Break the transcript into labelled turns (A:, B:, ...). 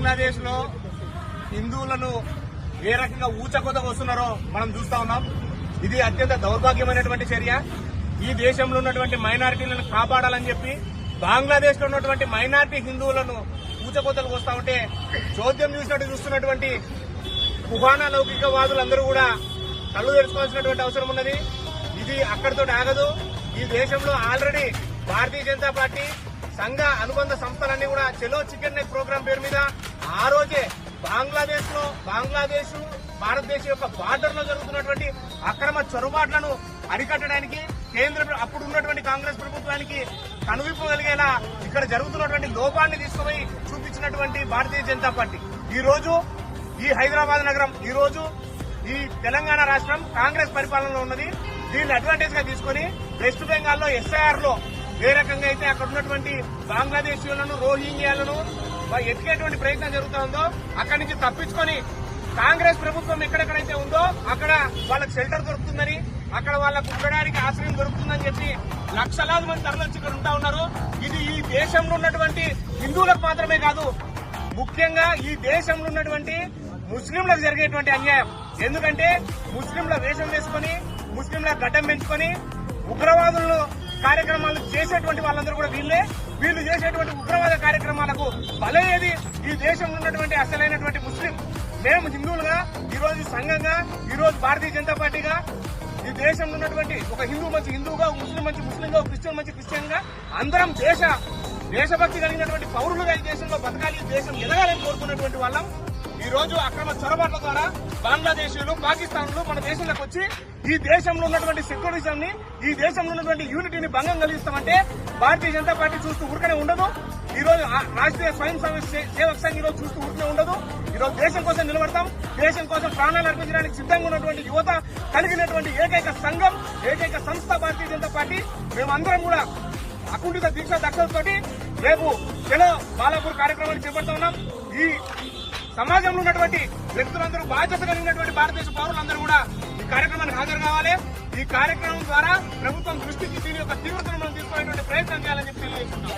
A: బంగ్లాదేశ్ లో హిందువులను ఏ రకంగా ఊచకొతకు వస్తున్నారో మనం చూస్తా ఉన్నాం. ఇది అత్యంత దౌర్భాగ్యమైనటువంటి చర్య. ఈ దేశంలో ఉన్నటువంటి మైనారిటీలను కాపాడాలని చెప్పి బంగ్లాదేశ్ లో ఉన్నటువంటి మైనారిటీ హిందువులను ఊచకొతలకు వస్తా ఉంటే చోద్యం చూస్తున్నటువంటి కుహానా లౌకికవాదులందరూ కూడా కళ్ళు తెరుచుకోవాల్సినటువంటి అవసరం ఉన్నది. ఇది అక్కడితో ఆగదు. ఈ దేశంలో ఆల్రెడీ భారతీయ జనతా పార్టీ సంఘ అనుబంధ సంస్థలన్నీ కూడా చెలో చికెన్ నెక్ ప్రోగ్రాం పేరు మీద ఆ రోజే బంగ్లాదేశ్ భారతదేశం యొక్క బార్డర్ లో జరుగుతున్నటువంటి అక్రమ చొరబాట్లను అరికట్టడానికి అప్పుడు ఉన్నటువంటి కాంగ్రెస్ ప్రభుత్వానికి కనువిప్పగలిగేలా ఇక్కడ జరుగుతున్నటువంటి లోపాన్ని తీసుకుపోయి చూపించినటువంటి భారతీయ జనతా పార్టీ ఈ రోజు ఈ హైదరాబాద్ నగరం ఈ రోజు ఈ తెలంగాణ రాష్ట్రం కాంగ్రెస్ పరిపాలనలో ఉన్నది. దీన్ని అడ్వాంటేజ్ గా తీసుకుని వెస్ట్ బెంగాల్లో ఎస్ఐఆర్ లో ఏ రకంగా అయితే అక్కడ ఉన్నటువంటి బంగ్లాదేశీయులను రోహింగ్యాలను ఎత్తికేటువంటి ప్రయత్నం జరుగుతూ ఉందో అక్కడి నుంచి తప్పించుకొని కాంగ్రెస్ ప్రభుత్వం ఎక్కడెక్కడైతే ఉందో అక్కడ వాళ్ళకి షెల్టర్ దొరుకుతుందని అక్కడ వాళ్ళకు ఉండడానికి ఆశ్రయం దొరుకుతుందని చెప్పి లక్షలాది మంది తరలించి ఇక్కడ ఉంటా ఉన్నారు. ఇది ఈ దేశంలో ఉన్నటువంటి హిందువులకు మాత్రమే కాదు, ముఖ్యంగా ఈ దేశంలో ఉన్నటువంటి ముస్లింలకు జరిగేటువంటి అన్యాయం. ఎందుకంటే ముస్లింల వేషం వేసుకుని ముస్లింల గడ్డం పెంచుకొని ఉగ్రవాదులను కార్యక్రమాలు చేసేటువంటి వాళ్ళందరూ కూడా వీళ్ళు చేసేటువంటి ఉగ్రవాద కార్యక్రమాలకు బలయ్యేది ఈ దేశంలో ఉన్నటువంటి అసలైనటువంటి ముస్లిం. మేము హిందువులుగా ఈ రోజు సంఘంగా ఈ రోజు భారతీయ జనతా పార్టీగా ఈ దేశంలో ఉన్నటువంటి ఒక హిందూ మంచి హిందూగా, ముస్లిం మంచి ముస్లింగా, క్రిస్టియన్ మంచి క్రిస్టియన్ గా అందరం దేశభక్తి కలిగినటువంటి పౌరులుగా ఈ దేశంలో బతకాలి, ఈ దేశం ఎదగాలని కోరుకున్నటువంటి వాళ్ళం. ఈ రోజు అక్రమ చొరబాట్ల ద్వారా బంగ్లాదేశీయులు పాకిస్తాన్లు మన దేశంలోకి వచ్చి ఈ దేశంలో ఉన్నటువంటి సెక్యులరిజం ని ఈ దేశంలో ఉన్నటువంటి యూనిటీని భంగం కలిగిస్తామంటే భారతీయ జనతా పార్టీ చూస్తూ ఊరికనే ఉండదు. ఈ రోజు రాష్ట్రీయ స్వయం సేవక సంఘ్ ఈ రోజు చూస్తూ ఊరికనే ఉండదు. ఈ రోజు దేశం కోసం నిలబడతాం. దేశం కోసం ప్రాణాలు అర్పించడానికి సిద్ధంగా ఉన్నటువంటి యువత కలిగినటువంటి ఏకైక సంఘం, ఏకైక సంస్థ భారతీయ జనతా పార్టీ. మేమందరం కూడా అకుంఠిత దీక్ష దక్షతతోటి రేపు చలో బాలాపూర్ కార్యక్రమాన్ని చేపడుతూ ఉన్నాం. ఈ సమాజంలో ఉన్నటువంటి వ్యక్తులందరూ బాధ్యత కలిగినటువంటి భారతదేశ పౌరులందరూ కూడా ఈ కార్యక్రమానికి హాజరు కావాలి. ఈ కార్యక్రమం ద్వారా ప్రభుత్వం దృష్టికి దీని యొక్క తీవ్రతను మనం తీసుకునేటువంటి ప్రయత్నం చేయాలని చెప్పి తెలియజేస్తున్నాం.